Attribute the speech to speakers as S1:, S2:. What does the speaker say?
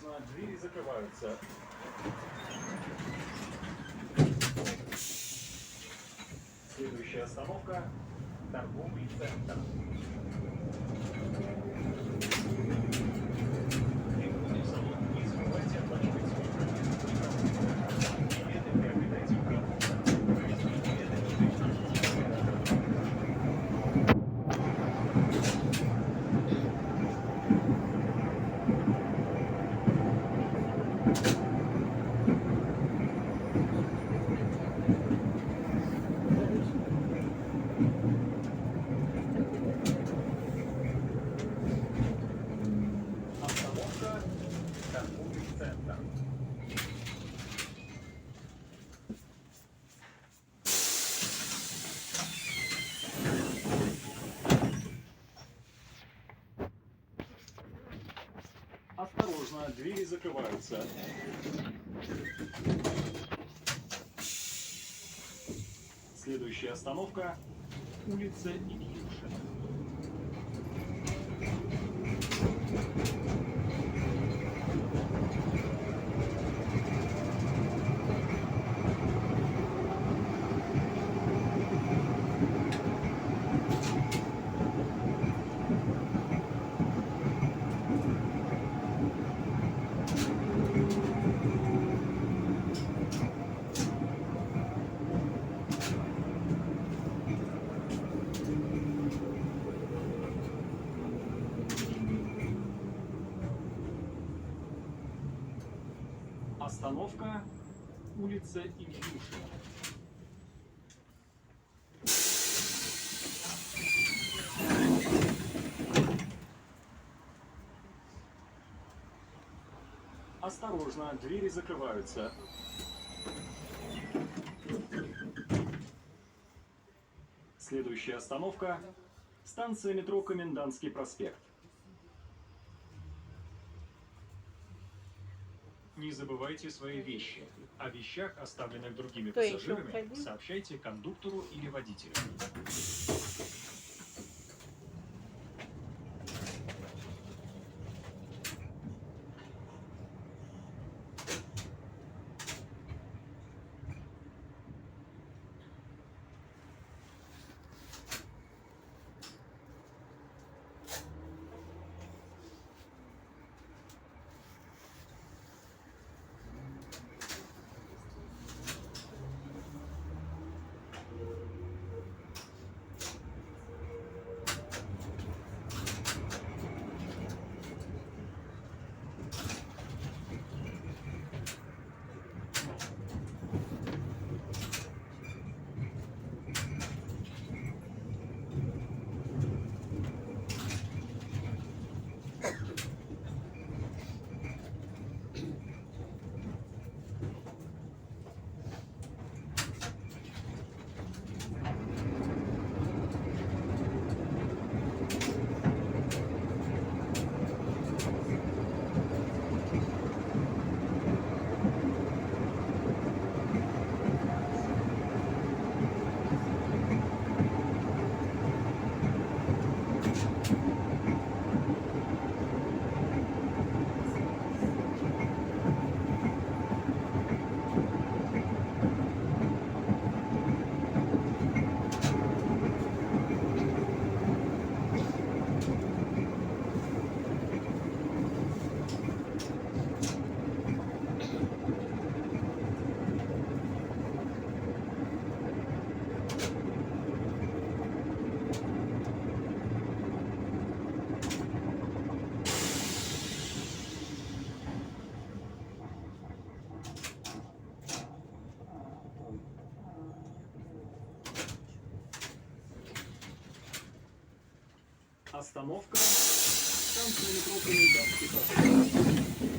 S1: Осторожно, двери закрываются. Следующая остановка – торговый центр. Приходите в салон, не забывайте оплачивать свой проезд. Билеты приобретайте в остановка – торговый центр. Осторожно, двери закрываются. Следующая остановка – улица Ильюшина. Остановка – улица Ильюшина. Осторожно, двери закрываются. Следующая остановка – станция метро Комендантский проспект. Не забывайте свои вещи. О вещах, оставленных другими пассажирами, сообщайте кондуктору или водителю. Остановка – станция метро Комендантский проспект.